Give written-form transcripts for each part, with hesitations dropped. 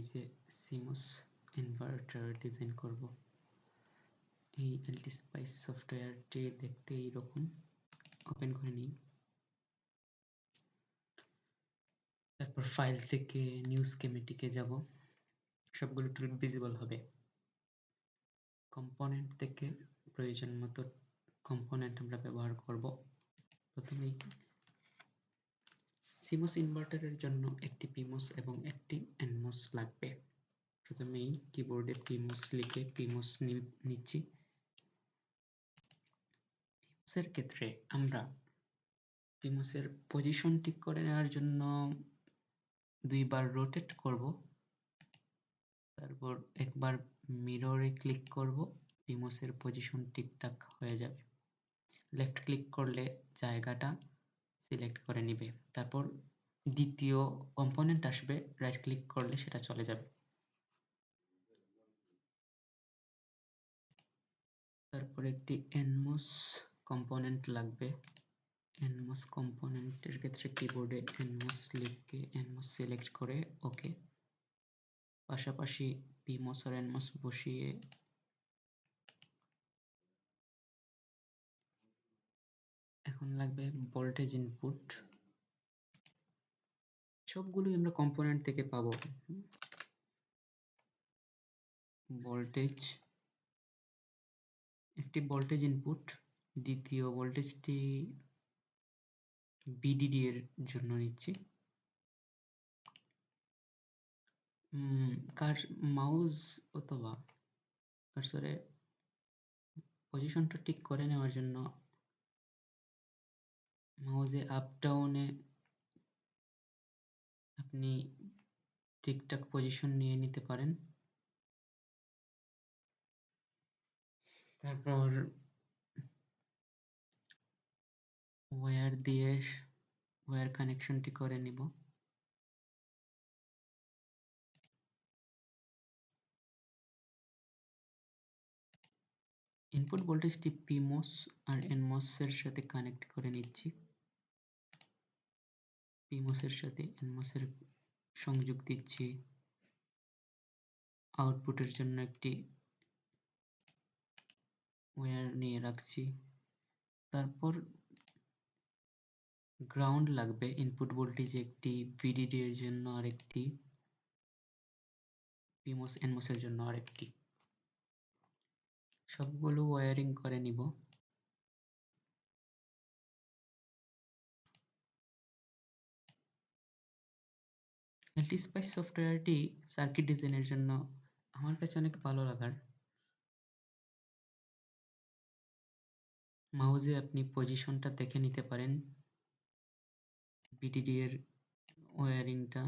এই যে CMOS inverter design করব। এই LTspice সফটওয়্যারটি দেখতে এইরকম। ওপেন করে নিই। তারপর ফাইল থেকে নিউ স্কিমেটিকে যাব। সবগুলো টুল ভিজিবল হবে। কম্পোনেন্ট থেকে প্রয়োজন মতো কম্পোনেন্ট আমরা ব্যবহার করব। প্রথমেই CMOS ইনভার্টারের জন্য একটি PMOS এবং একটি NMOS লাগবে। প্রথমেই কিবোর্ডে PMOS লিখে PMOS নিচ্ছি। PMOS এর ক্ষেত্রে আমরা PMOS এর পজিশন ঠিক করে নেওয়ার জন্য দুইবার রোটেট করব। তারপর একবার মিররে ক্লিক করব। PMOS এর পজিশন ঠিকঠাক হয়ে যাবে। লেফট ক্লিক করলে জায়গাটা সিলেক্ট করে নিবে। তারপর দ্বিতীয় কম্পোনেন্ট আসবে, রাইট ক্লিক করলে সেটা চলে যাবে। তারপর একটি NMOS কম্পোনেন্ট লাগবে। NMOS কম্পোনেন্টের ক্ষেত্রে কিবোর্ডে NMOS লিখে NMOS সিলেক্ট করে ওকে। পাশাপাশি PMOS আর NMOS বসিয়ে এখন লাগবে ভোল্টেজ ইনপুট। সবগুলোই আমরা কম্পোনেন্ট থেকে পাবো। ভোল্টেজ, একটি ভোল্টেজ ইনপুট, দ্বিতীয় ভোল্টেজটি VDD এর জন্য নিচ্ছি। মাউস অথবা কার্সরে পজিশনটা ঠিক করে নেওয়ার জন্য মাউসে আপ ডাউনে আপনি ঠিকঠাক পজিশন নিয়ে নিতে পারেন। তারপর ওয়্যার দিয়ে ওয়্যার কানেকশনটি করে নিব। ইনপুট ভোল্টেজটি PMOS আর NMOS এর সাথে কানেক্ট করে নিচ্ছি। PMOS এর সাথে NMOS এর সংযোগ দিচ্ছি। আউটপুটের জন্য একটি ওয়্যার নিয়ে রাখছি। তারপর গ্রাউন্ড লাগবে, ইনপুট ভোল্টেজ একটি, VDD এর জন্য আরেকটি, PMOS NMOS এর জন্য আরেকটি। সবগুলো ওয়্যারিং করে নিব। LTspice সফটওয়্যারটি সার্কিট ডিজাইনের জন্য আমার কাছে অনেক ভালো লাগার। মাউসে আপনি পজিশনটা দেখে নিতে পারেন। VDD এর ওয়্যারিংটা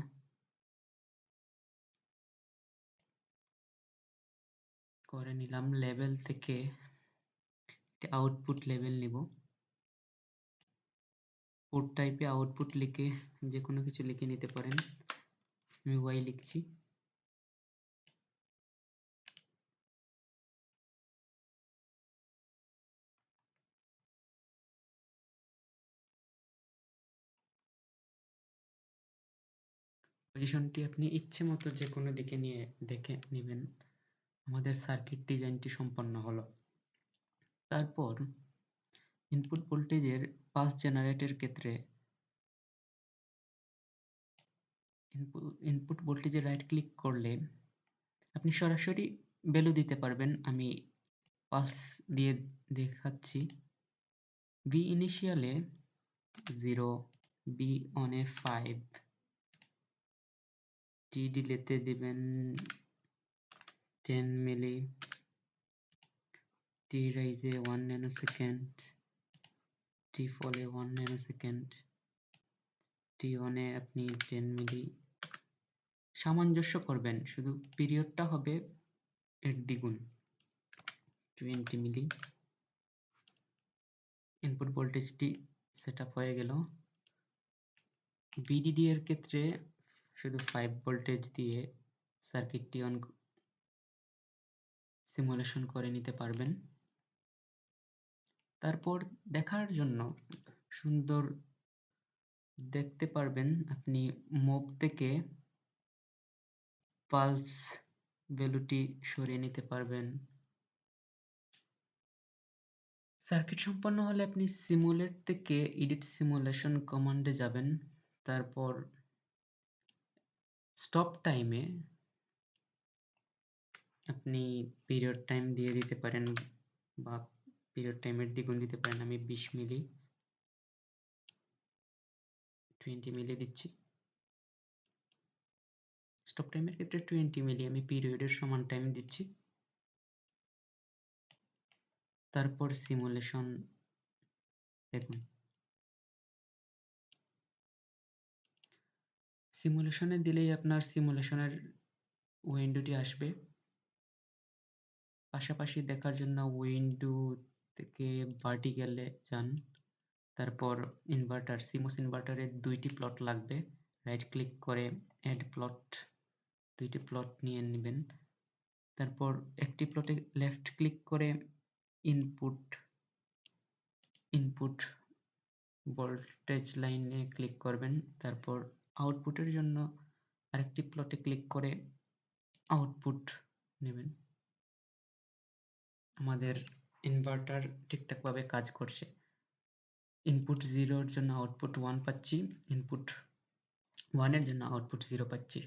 করে নিলাম। লেভেল থেকে একটা আউটপুট লেভেল নিব। পোর্ট টাইপে আউটপুট লিখে যে কোনো কিছু লিখে নিতে পারেন। আমি Y লিখছি। পজিশনটি আপনি ইচ্ছে মতো যে কোনো দিকে নিয়ে দেখে নেবেন। আমাদের সার্কিট ডিজাইনটি সম্পন্ন হলো। তারপর ইনপুট ভোল্টেজের পালস জেনারেটরের ক্ষেত্রে ইনপুট ভোল্টেজে রাইট ক্লিক করলে আপনি সরাসরি ভ্যালু দিতে পারবেন। আমি পালস দিয়ে দেখাচ্ছি। V ইনিশিয়ালে 0, B অনে 5, T ডিলেতে দিবেন 10 মিলি, T রাইজে 1 ন্যানোসেকেন্ড, T ফলে 1 ন্যানোসেকেন্ড, T অনে আপনি 10 মিলি। সামঞ্জস্য করবেন, শুধু পিরিয়ডটা হবে এর দ্বিগুণ, 20 মিলি। ইনপুট ভোল্টেজটি সেট আপ হয়ে গেল। VDD এর ক্ষেত্রে শুধু 5 ভোল্টেজ দিয়ে সার্কিটটি অন সিমুলেশন করে নিতে পারবেন। তারপর দেখার জন্য সুন্দর দেখতে পারবেন আপনি মুভ থেকে পালস ভ্যালুটি সরিয়ে নিতে পারবেন। সার্কিট সম্পন্ন হলে আপনি সিমুলেট থেকে এডিট সিমুলেশন কমান্ডে যাবেন। তারপর স্টপ টাইমে আপনি পিরিয়ড টাইম দিয়ে দিতে পারেন বা পিরিয়ড টাইমের দ্বিগুণ দিতে পারেন। আমি 20 মিলি 20 মিলি দিচ্ছি। স্টপ টাইমের ক্ষেত্রে 20 মিলি আমি পিরিয়ডের সমান টাইম দিচ্ছি। তারপর সিমুলেশন দেখুন। সিমুলেশনে দিলেই আপনার সিমুলেশনের উইন্ডোটি আসবে। পাশাপাশি দেখার জন্য উইন্ডো থেকে ভার্টিক্যালে যান। তারপর ইনভার্টার, CMOS ইনভার্টারে 2টি প্লট লাগবে। রাইট ক্লিক করে অ্যাড প্লট, 2টি প্লট নিয়ে নেবেন। তারপর একটি প্লটে লেফট ক্লিক করে ইনপুট ভোল্টেজ লাইনে ক্লিক করবেন। তারপর আউটপুটের জন্য আরেকটি প্লটে ক্লিক করে আউটপুট নেবেন। আমাদের ইনভার্টার ঠিকঠাকভাবে কাজ করছে। ইনপুট 0 এর জন্য আউটপুট 1 পাচ্ছি, ইনপুট 1 এর জন্য আউটপুট 0 পাচ্ছি।